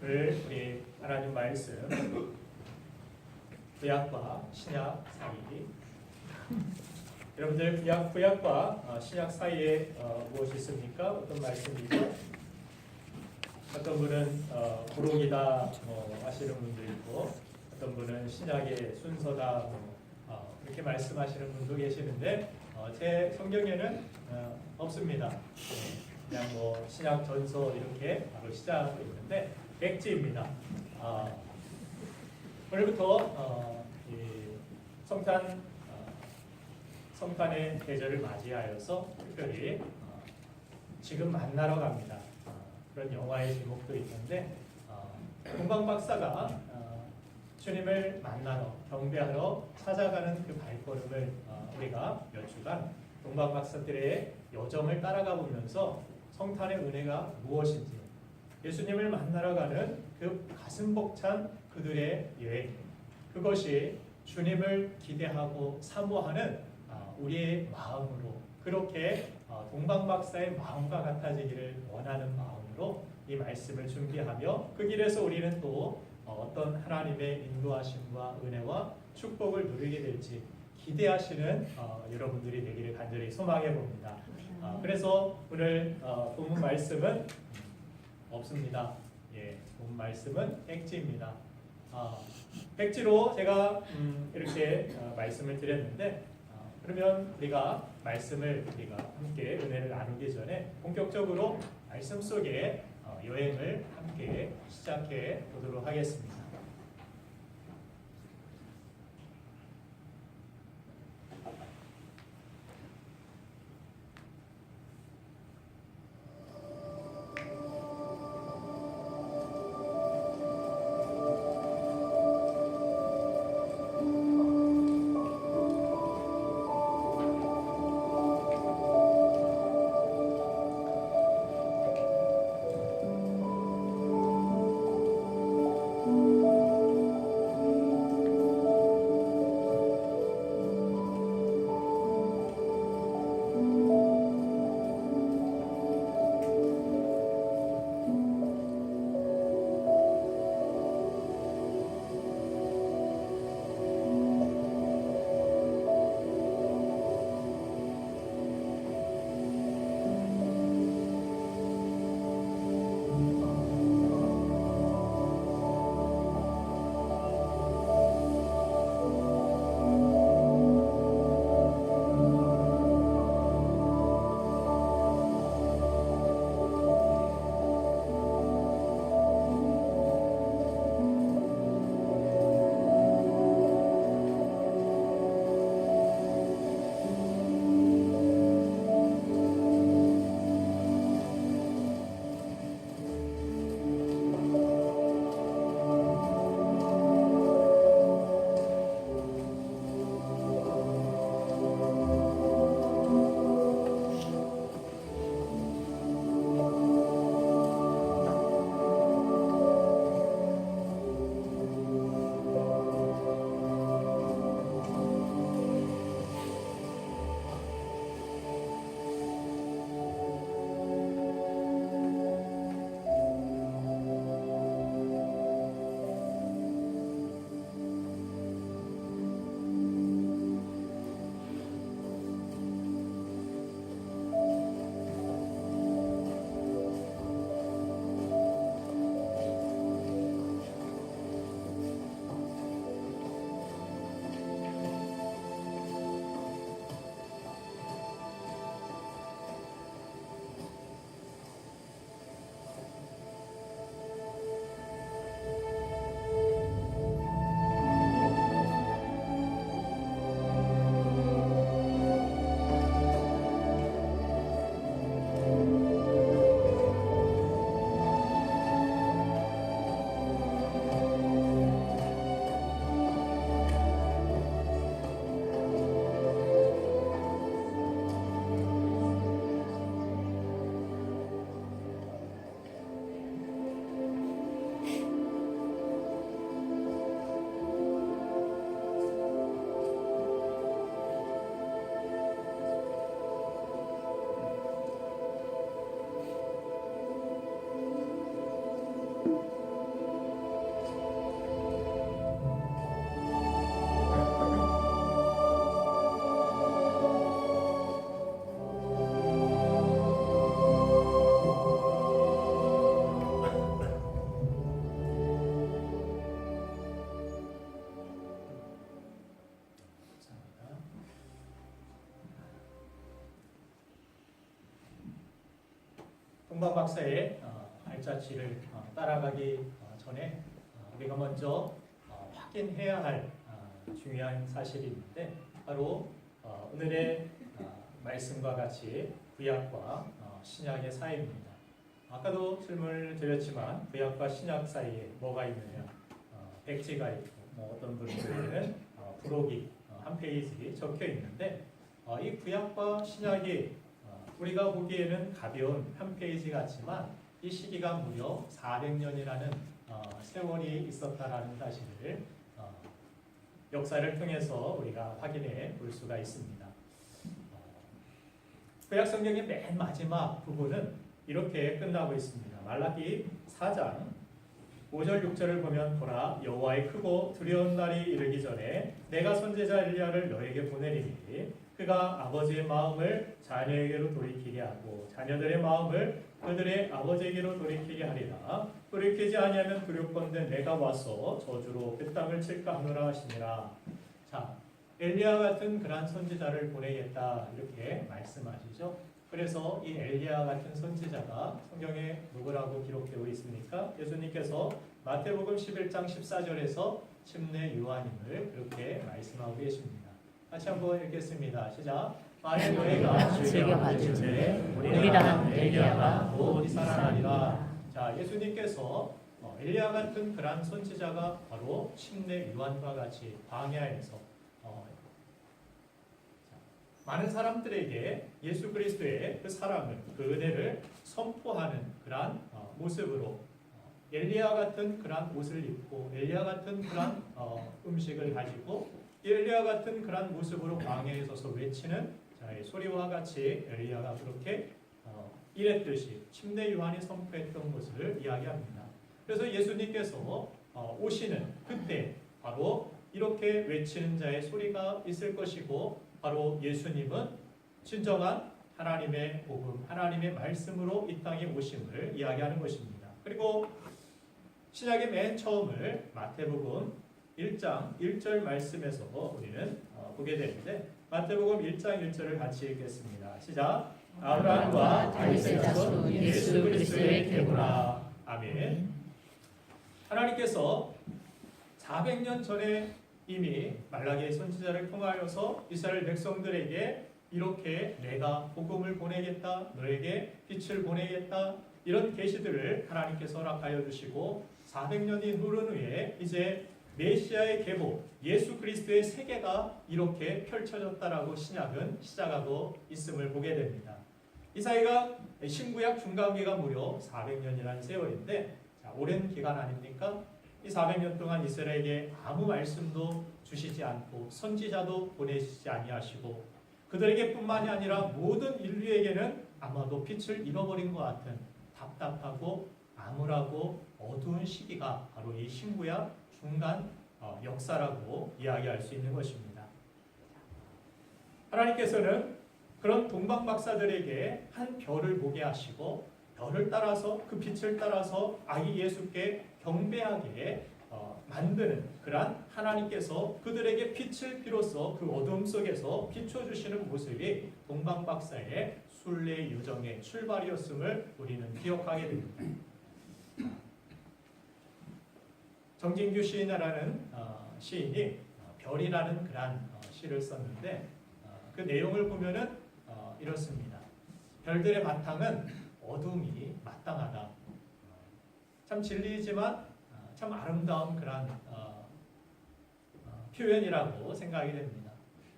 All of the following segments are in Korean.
우리 하나님 말씀 구약과 신약 사이, 여러분들 구약과 신약 사이에 무엇이 있습니까? 어떤 말씀이죠? 어떤 분은 부록이다 하시는 분도 있고, 어떤 분은 신약의 순서다 그렇게 말씀하시는 분도 계시는데, 제 성경에는 없습니다. 그냥 신약 전서 이렇게 바로 시작하고 있는데 백지입니다. 오늘부터 이 성탄의 계절을 맞이하여서 특별히 지금 만나러 갑니다. 그런 영화의 제목도 있는데, 동방 박사가 주님을 만나러 경배하러 찾아가는 그 발걸음을 우리가 몇 주간 동방 박사들의 여정을 따라가 보면서 성탄의 은혜가 무엇인지, 예수님을 만나러 가는 그 가슴 벅찬 그들의 여행, 그것이 주님을 기대하고 사모하는 우리의 마음으로, 그렇게 동방 박사의 마음과 같아지기를 원하는 마음으로 이 말씀을 준비하며 그 길에서 우리는 또 어떤 하나님의 인도하심과 은혜와 축복을 누리게 될지 기대하시는 여러분들이 되기를 간절히 소망해 봅니다. 그래서 오늘 본문 말씀은 없습니다. 본문 말씀은 백지입니다. 백지로 제가 이렇게 말씀을 드렸는데, 그러면 우리가 말씀을 함께 은혜를 나누기 전에 본격적으로 말씀 속에 여행을 함께 시작해 보도록 하겠습니다. 동방 박사의 발자취를 따라가기 전에 우리가 먼저 확인해야 할 중요한 사실이 있는데 바로 오늘의 말씀과 같이 구약과 신약의 사이입니다. 아까도 질문을 드렸지만 구약과 신약 사이에 뭐가 있느냐? 백지가 있고 어떤 분들은 부록이 한 페이지 적혀 있는데 이 구약과 신약이 우리가 보기에는 가벼운 한 페이지 같지만 이 시기가 무려 400년이라는 세월이 있었다라는 사실을 역사를 통해서 우리가 확인해 볼 수가 있습니다. 구약 성경의 맨 마지막 부분은 이렇게 끝나고 있습니다. 말라기 4장 5절 6절을 보면 보라 여호와의 크고 두려운 날이 이르기 전에 내가 선지자 엘리야를 너에게 보내리니 그가 아버지의 마음을 자녀에게로 돌이키게 하고 자녀들의 마음을 그들의 아버지에게로 돌이키게 하리라. 돌이키지 아니하면 두렵건대 내가 와서 저주로 그 땅을 칠까 하노라 하시니라. 자, 엘리야 같은 그러한 선지자를 보내겠다 이렇게 말씀하시죠. 그래서 이 엘리야 같은 선지자가 성경에 누구라고 기록되어 있습니까? 예수님께서 마태복음 11장 14절에서 침례 요한임을 그렇게 말씀하고 계십니다. 같이 한번 읽겠습니다. 시작. 만일 너희가 즐겨 받을때 우리랑 엘리야가 곧 살아나리라. 자, 예수님께서 엘리야 같은 그러한 선지자가 바로 침례 요한과 같이 광야에서 많은 사람들에게 예수 그리스도의 그 사랑을, 그 은혜를 선포하는 그러한 모습으로 엘리야 같은 그러한 옷을 입고 엘리야 같은 그러한 음식을 가지고 엘리야 같은 그러한 모습으로 광야에 서서 외치는 자의 소리와 같이 엘리야가 그렇게 이랬듯이 침례 요한이 선포했던 것을 이야기합니다. 그래서 예수님께서 오시는 그때 바로 이렇게 외치는 자의 소리가 있을 것이고 바로 예수님은 진정한 하나님의 복음, 하나님의 말씀으로 이 땅에 오심을 이야기하는 것입니다. 그리고 신약의 맨 처음을 마태복음 1장 1절 말씀에서 우리는 보게 되는데 마태복음 1장 1절을 같이 읽겠습니다. 시작. 아브라함과 다윗의 자손 예수 그리스도의 계보라. 아멘. 하나님께서 400년 전에 이미 말라기의 선지자를 통하여서 이스라엘 백성들에게 이렇게 내가 복음을 보내겠다, 너에게 빛을 보내겠다 이런 계시들을 하나님께서 허락하여 주시고 400년이 흐른 후에 이제 메시아의 계보, 예수 그리스도의 세계가 이렇게 펼쳐졌다라고 신약은 시작하고 있음을 보게 됩니다. 이 사이가 신구약 중간기가 무려 400년이라는 세월인데 오랜 기간 아닙니까? 이 400년 동안 이스라엘에게 아무 말씀도 주시지 않고 선지자도 보내시지 아니하시고 그들에게 뿐만이 아니라 모든 인류에게는 아마도 빛을 잃어버린 것 같은 답답하고 암울하고 어두운 시기가 바로 이 신구약 중간 역사라고 이야기할 수 있는 것입니다. 하나님께서는 그런 동방 박사들에게 한 별을 보게 하시고 별을 따라서 그 빛을 따라서 아기 예수께 경배하게 만드는 그러한 하나님께서 그들에게 빛을 비로소 그 어둠 속에서 비춰주시는 모습이 동방 박사의 순례 유정의 출발이었음을 우리는 기억하게 됩니다. 정진규 시인이라는 시인이 별이라는 그러한 시를 썼는데 그 내용을 보면은 이렇습니다. 별들의 바탕은 어둠이 마땅하다. 참 진리이지만 참 아름다운 그런 표현이라고 생각이 됩니다.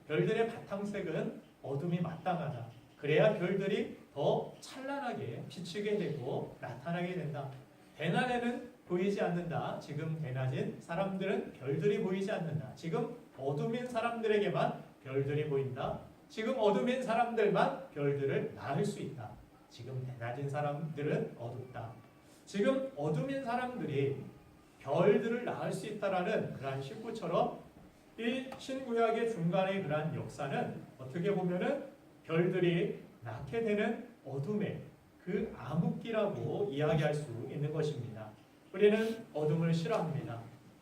별들의 바탕색은 어둠이 마땅하다. 그래야 별들이 더 찬란하게 비추게 되고 나타나게 된다. 대낮에는 보이지 않는다. 지금 대낮인 사람들은 별들이 보이지 않는다. 지금 어둠인 사람들에게만 별들이 보인다. 지금 어둠인 사람들만 별들을 낳을 수 있다. 지금 대낮인 사람들은 어둡다. 지금 어둠인 사람들이 별들을 낳을 수 있다라는 그러한 신구처럼 이 신구약의 중간의 그러한 역사는 어떻게 보면은 별들이 낳게 되는 어둠의 그 암흑기라고 이야기할 수 있는 것입니다. 우리는 어둠을 싫어합니다.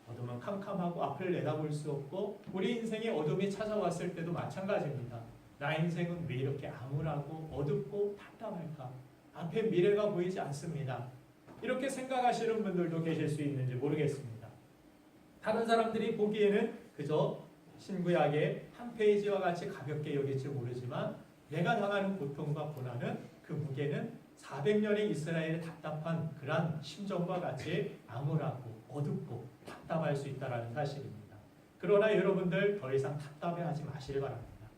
어둠은 캄캄하고 앞을 내다볼 수 없고 우리 인생에 어둠이 찾아왔을 때도 마찬가지입니다. 나 인생은 왜 이렇게 암울하고 어둡고 답답할까? 앞에 미래가 보이지 않습니다. 이렇게 생각하시는 분들도 계실 수 있는지 모르겠습니다. 다른 사람들이 보기에는 그저 신구약의 한 페이지와 같이 가볍게 여길지 모르지만 내가 당하는 고통과 고난은 그 무게는 400년의 이스라엘의 답답한 그런 심정과 같이 암울하고 어둡고 답답할 수 있다는 사실입니다. 그러나 여러분들 더 이상 답답해하지 마시기 바랍니다.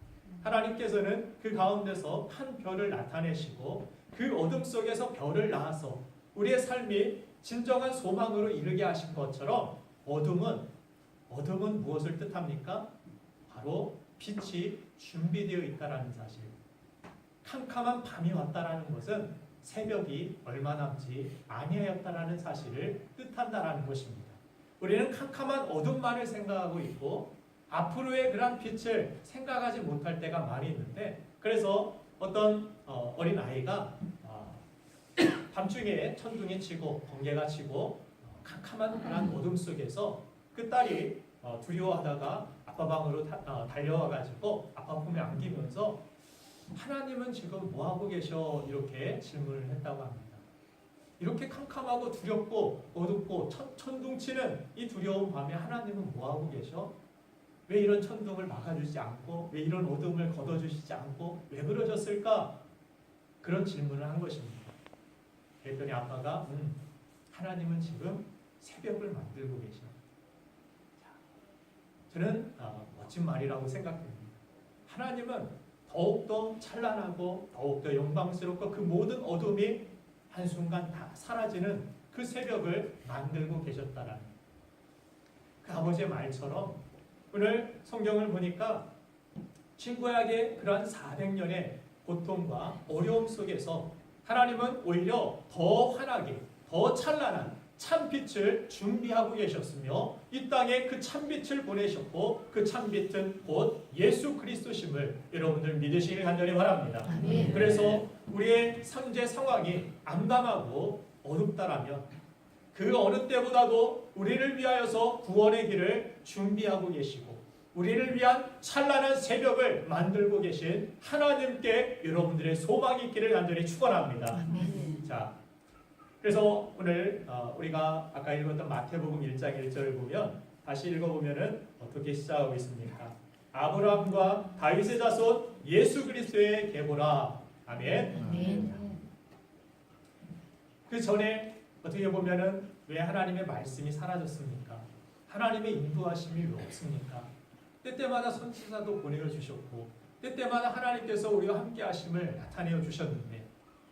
하나님께서는 그 가운데서 한 별을 나타내시고 그 어둠 속에서 별을 낳아서 우리의 삶이 진정한 소망으로 이르게 하신 것처럼 어둠은 무엇을 뜻합니까? 바로 빛이 준비되어 있다라는 사실. 캄캄한 밤이 왔다라는 것은 새벽이 얼마 남지 아니하였다라는 사실을 뜻한다라는 것입니다. 우리는 캄캄한 어둠만을 생각하고 있고 앞으로의 그런 빛을 생각하지 못할 때가 많이 있는데, 그래서 어떤 어린 아이가 밤중에 천둥이 치고 번개가 치고 캄캄한 그런 어둠 속에서 그 딸이 두려워하다가 아빠 방으로 달려와가지고 아빠 품에 안기면서 하나님은 지금 뭐하고 계셔? 이렇게 질문을 했다고 합니다. 이렇게 캄캄하고 두렵고 어둡고 천둥치는 이 두려운 밤에 하나님은 뭐하고 계셔? 왜 이런 천둥을 막아주지 않고 왜 이런 어둠을 걷어주시지 않고 왜 그러셨을까? 그런 질문을 한 것입니다. 그랬더니 아빠가 하나님은 지금 새벽을 만들고 계셔. 저는 멋진 말이라고 생각합니다. 하나님은 더욱더 찬란하고 더욱더 영광스럽고 그 모든 어둠이 한순간 다 사라지는 그 새벽을 만들고 계셨다라는 그 아버지의 말처럼 오늘 성경을 보니까 신구약의 그러한 400년의 고통과 어려움 속에서 하나님은 오히려 더 환하게 더 찬란한 참빛을 준비하고 계셨으며 이 땅에 그 참빛을 보내셨고 그 참빛은 곧 예수 그리스도심을 여러분들 믿으시길 간절히 바랍니다. 아멘. 그래서 우리의 현재 상황이 암담하고 어둡다라면 그 어느 때보다도 우리를 위하여서 구원의 길을 준비하고 계시고 우리를 위한 찬란한 새벽을 만들고 계신 하나님께 여러분들의 소망이 있기를 간절히 축원합니다. 아멘. 자, 그래서 오늘 우리가 아까 읽었던 마태복음 1장 1절을 보면 다시 읽어보면은 어떻게 시작하고 있습니까? 아브라함과 다윗의 자손 예수 그리스도의 계보라. 아멘. 아멘. 그 전에 어떻게 보면은 왜 하나님의 말씀이 사라졌습니까? 하나님의 인도하심이 왜 없습니까? 때때마다 선지자도 보내어 주셨고 때때마다 하나님께서 우리와 함께 하심을 나타내어 주셨는데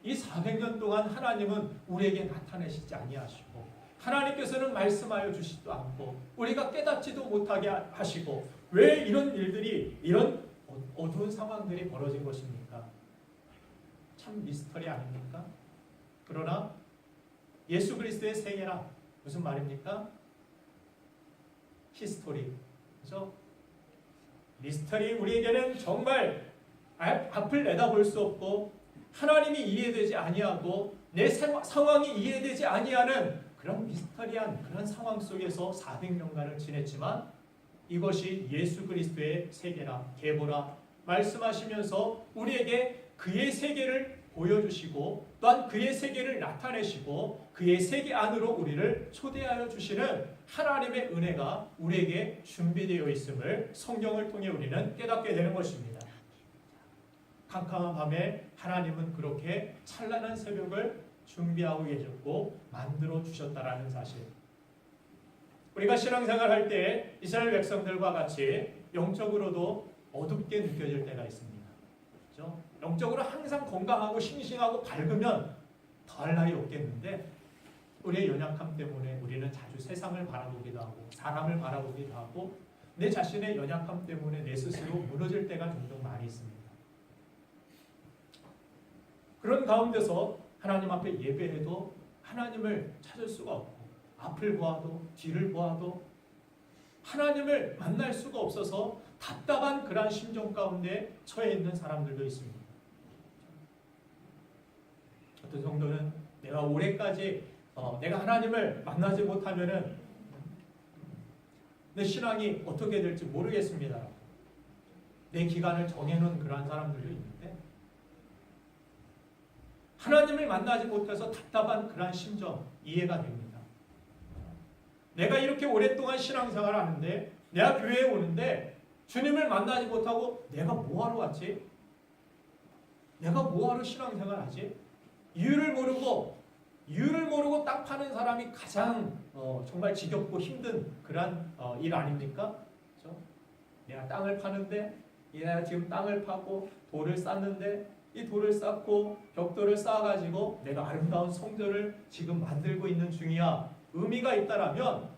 이 400년 동안 하나님은 우리에게 나타내시지 아니하시고 하나님께서는 말씀하여 주시지도 않고 우리가 깨닫지도 못하게 하시고 왜 이런 일들이 이런 어두운 상황들이 벌어진 것입니까? 참 미스터리 아닙니까? 그러나 예수 그리스도의 세계라 무슨 말입니까? 히스토리. 그죠? 미스터리 우리에게는 정말 앞을 내다볼 수 없고 하나님이 이해되지 아니하고 내 상황이 이해되지 아니하는 그런 미스터리한 그런 상황 속에서 400년간을 지냈지만 이것이 예수 그리스도의 세계라 계보라 말씀하시면서 우리에게 그의 세계를 보여주시고 또한 그의 세계를 나타내시고 그의 세계 안으로 우리를 초대하여 주시는 하나님의 은혜가 우리에게 준비되어 있음을 성경을 통해 우리는 깨닫게 되는 것입니다. 캄캄한 밤에 하나님은 그렇게 찬란한 새벽을 준비하고 계셨고 만들어 주셨다라는 사실. 우리가 신앙생활 할 때 이스라엘 백성들과 같이 영적으로도 어둡게 느껴질 때가 있습니다. 그렇죠? 영적으로 항상 건강하고 싱싱하고 밝으면 더할 나위 없겠는데 우리의 연약함 때문에 우리는 자주 세상을 바라보기도 하고 사람을 바라보기도 하고 내 자신의 연약함 때문에 내 스스로 무너질 때가 종종 많이 있습니다. 그런 가운데서 하나님 앞에 예배해도 하나님을 찾을 수가 없고 앞을 보아도 뒤를 보아도 하나님을 만날 수가 없어서 답답한 그러한 심정 가운데 처해 있는 사람들도 있습니다. 어떤 성도는 내가 올해까지 내가 하나님을 만나지 못하면은 내 신앙이 어떻게 될지 모르겠습니다. 내 기간을 정해놓은 그러한 사람들도 있는데 하나님을 만나지 못해서 답답한 그러한 심정 이해가 됩니다. 내가 이렇게 오랫동안 신앙생활을 하는데 내가 교회에 오는데 주님을 만나지 못하고 내가 뭐하러 왔지? 내가 뭐하러 신앙생활을 하지? 이유를 모르고 땅 파는 사람이 가장 정말 지겹고 힘든 그런 일 아닙니까? 그렇죠? 내가 땅을 파는데 내가 지금 땅을 파고 돌을 쌓는데 이 돌을 쌓고 벽돌을 쌓아가지고 내가 아름다운 성전을 지금 만들고 있는 중이야. 의미가 있다라면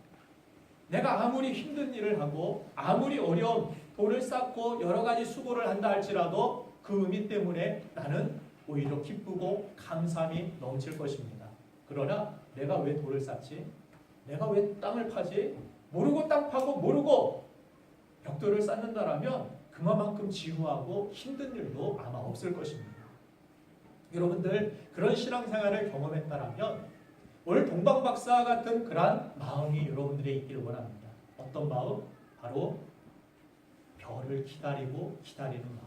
내가 아무리 힘든 일을 하고 아무리 어려운 돌을 쌓고 여러 가지 수고를 한다 할지라도 그 의미 때문에 나는 오히려 기쁘고 감사함이 넘칠 것입니다. 그러나 내가 왜 돌을 쌓지? 내가 왜 땅을 파지? 모르고 땅 파고 모르고 벽돌을 쌓는다라면 그만큼 지루하고 힘든 일도 아마 없을 것입니다. 여러분들 그런 신앙생활을 경험했다라면 오늘 동방박사 같은 그러한 마음이 여러분들에 있기를 원합니다. 어떤 마음? 바로 별을 기다리고 기다리는 마음.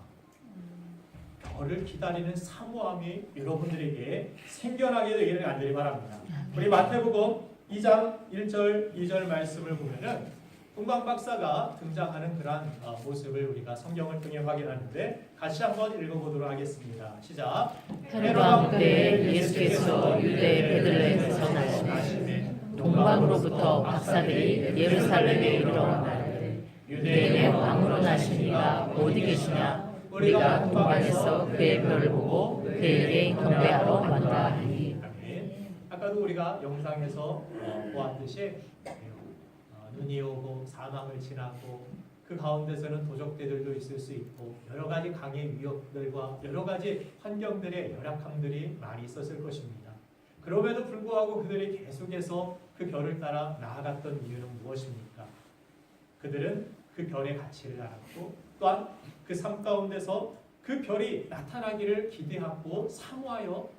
별을 기다리는 사모함이 여러분들에게 생겨나게 되기를 간절히 바랍니다. 우리 마태복음 2장 1절 2절 말씀을 보면은 동방박사가 등장하는 그러한 모습을 우리가 성경을 통해 확인하는데 같이 한번 읽어보도록 하겠습니다. 시작. 헤롯 때 예수께서 유대 베들레헴에서 나시매 동방으로부터 박사들이 예루살렘에 이르러 가되 유대인의 왕으로 나시니가 어디 계시냐? 우리가 동방에서 그의 별을 보고 그에게 경배하러 왔다 하니. 아까도 우리가 영상에서 보았듯이 눈이 오고 사망을 지나고 그 가운데서는 도적대들도 있을 수 있고 여러 가지 강의 위협들과 여러 가지 환경들의 열악함들이 많이 있었을 것입니다. 그럼에도 불구하고 그들이 계속해서 그 별을 따라 나아갔던 이유는 무엇입니까? 그들은 그 별의 가치를 알았고 또한 그 삶 가운데서 그 별이 나타나기를 기대하고 사모하여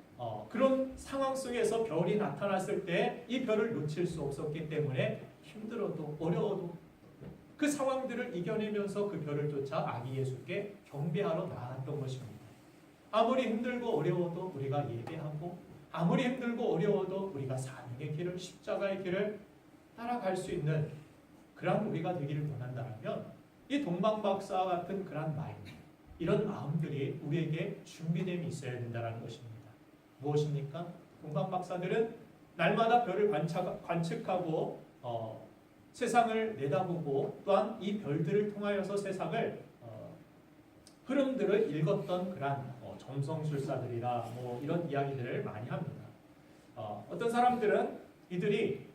그런 상황 속에서 별이 나타났을 때 이 별을 놓칠 수 없었기 때문에 힘들어도 어려워도 그 상황들을 이겨내면서 그 별을 쫓아 아기 예수께 경배하러 나아갔던 것입니다. 아무리 힘들고 어려워도 우리가 예배하고 아무리 힘들고 어려워도 우리가 사명의 길을 십자가의 길을 따라갈 수 있는 그런 우리가 되기를 원한다면 이 동방박사와 같은 그런 마음 이런 마음들이 우리에게 준비됨이 있어야 된다는 것입니다. 무엇입니까? 동방박사들은 날마다 별을 관측하고 세상을 내다보고 또한 이 별들을 통하여서 세상을 흐름들을 읽었던 그런 점성술사들이라 이런 이야기들을 많이 합니다. 어떤 사람들은 이들이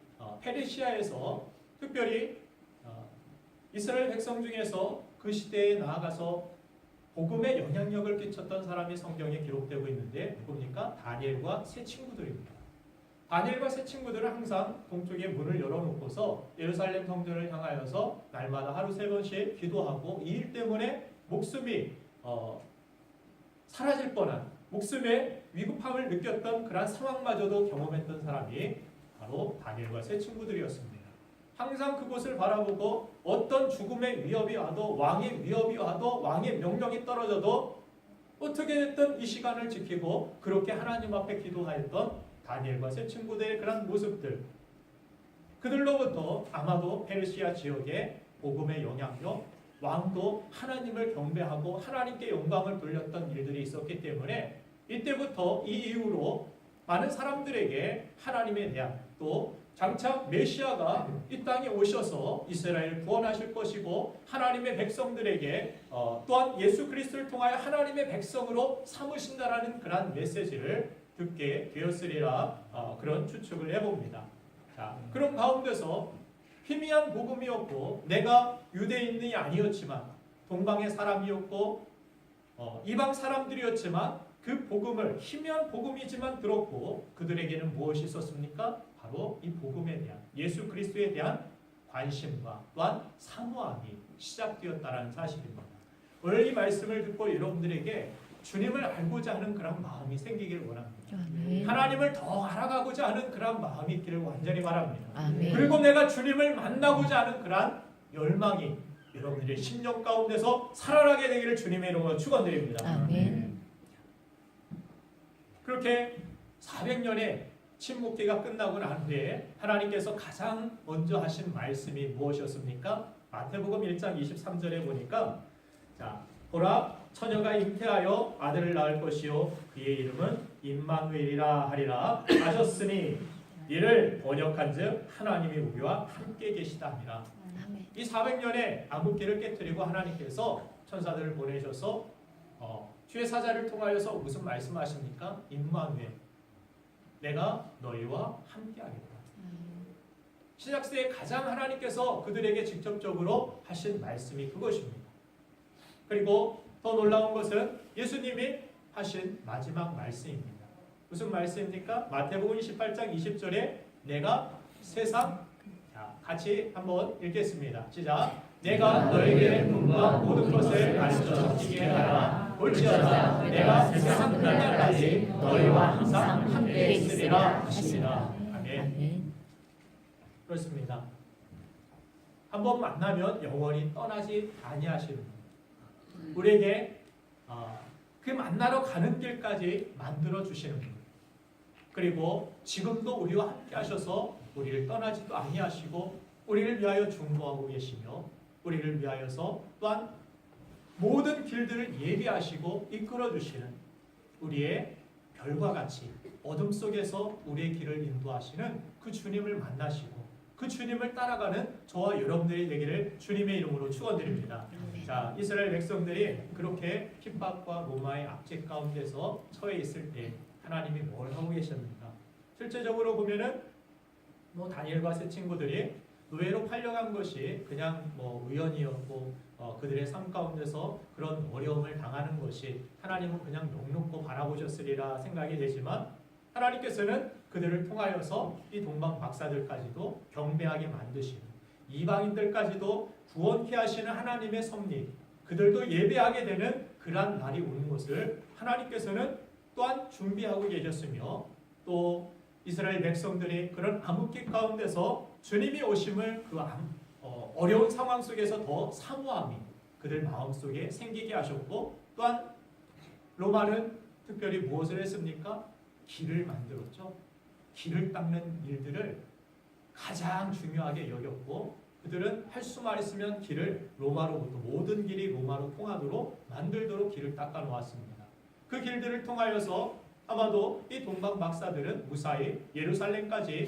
페르시아에서 특별히 이스라엘 백성 중에서 그 시대에 나아가서 복음에 영향력을 끼쳤던 사람이 성경에 기록되고 있는데 누굽니까? 다니엘과 세 친구들입니다. 다니엘과 세 친구들은 항상 동쪽에 문을 열어놓고서 예루살렘 성전을 향하여서 날마다 하루 3번씩 기도하고 이 일 때문에 목숨이 사라질 뻔한 목숨의 위급함을 느꼈던 그런 상황마저도 경험했던 사람이 바로 다니엘과 세 친구들이었습니다. 항상 그곳을 바라보고 어떤 죽음의 위협이 와도 왕의 위협이 와도 왕의 명령이 떨어져도 어떻게 됐든 이 시간을 지키고 그렇게 하나님 앞에 기도하였던 다니엘과 세 친구들의 그런 모습들 그들로부터 아마도 페르시아 지역의 복음의 영향력 왕도 하나님을 경배하고 하나님께 영광을 돌렸던 일들이 있었기 때문에 이때부터 이 이후로 많은 사람들에게 하나님에 대한 또 장차 메시아가 이 땅에 오셔서 이스라엘을 구원하실 것이고 하나님의 백성들에게 또한 예수 그리스도를 통하여 하나님의 백성으로 삼으신다라는 그런 메시지를 듣게 되었으리라 그런 추측을 해봅니다. 자, 그런 가운데서 희미한 복음이었고 내가 유대인이 아니었지만 동방의 사람이었고 이방 사람들이었지만 그 복음을 희미한 복음이지만 들었고 그들에게는 무엇이 있었습니까? 바로 이 복음에 대한 예수 그리스도에 대한 관심과 또한 사모함이 시작되었다는 사실입니다. 오늘 이 말씀을 듣고 여러분들에게 주님을 알고자 하는 그런 마음이 생기기를 원합니다. 아멘. 하나님을 더 알아가고자 하는 그런 마음이 있기를 완전히 바랍니다. 아멘. 그리고 내가 주님을 만나고자 하는 그런 열망이 여러분들의 심령 가운데서 살아나게 되기를 주님의 이름으로 축원드립니다. 아멘. 그렇게 400년의 침묵기가 끝나고 난 후에 하나님께서 가장 먼저 하신 말씀이 무엇이었습니까? 마태복음 1장 23절에 보니까 자, 보라 처녀가 잉태하여 아들을 낳을 것이요 그의 이름은 임마누엘이라 하리라 하셨으니 이를 번역한즉 하나님이 우리와 함께 계시다 하니라. 이 400년의 암흑기를 깨뜨리고 하나님께서 천사들을 보내셔서 주의 사자를 통하여서 무슨 말씀하십니까? 임마누엘, 내가 너희와 함께하겠다. 신약시대에 가장 하나님께서 그들에게 직접적으로 하신 말씀이 그것입니다. 그리고 더 놀라운 것은 예수님이 하신 마지막 말씀입니다. 무슨 말씀입니까? 마태복음 18장 20절에 내가 세상, 자, 같이 한번 읽겠습니다. 시작. 내가 너에게 분부한 모든 것을 가르쳐 지키게 하라. 볼지어다 내가 세상 끝날까지 너희와 항상 함께 있으리라 하시니라. 아멘. 그렇습니다. 한번 만나면 영원히 떠나지 아니하시는 분. 우리에게 그 만나러 가는 길까지 만들어 주시는 분. 그리고 지금도 우리와 함께 하셔서 우리를 떠나지도 아니하시고 우리를 위하여 중보하고 계시며 우리를 위하여서 또한 모든 길들을 예비하시고 이끌어 주시는 우리의 별과 같이 어둠 속에서 우리의 길을 인도하시는 그 주님을 만나시고 그 주님을 따라가는 저와 여러분들이 되기를 주님의 이름으로 축원드립니다. 자, 이스라엘 백성들이 그렇게 핍박과 로마의 압제 가운데서 처해 있을 때 하나님이 뭘 하고 계셨는가? 실제적으로 보면은 다니엘과 세 친구들이 노예로 팔려간 것이 그냥 우연이었고 그들의 삶 가운데서 그런 어려움을 당하는 것이 하나님은 그냥 넉넉고 바라보셨으리라 생각이 되지만 하나님께서는 그들을 통하여서 이 동방 박사들까지도 경배하게 만드시고 이방인들까지도 구원케 하시는 하나님의 섭리, 그들도 예배하게 되는 그러한 날이 오는 것을 하나님께서는 또한 준비하고 계셨으며 또 이스라엘 백성들이 그런 암흑기 가운데서 주님이 오심을 그 어려운 상황 속에서 더 사모함이 그들 마음속에 생기게 하셨고 또한 로마는 특별히 무엇을 했습니까? 길을 만들었죠. 길을 닦는 일들을 가장 중요하게 여겼고 그들은 할 수만 있으면 길을 로마로부터 모든 길이 로마로 통하도록 만들도록 길을 닦아 놓았습니다. 그 길들을 통하여서 아마도 이 동방 박사들은 무사히 예루살렘까지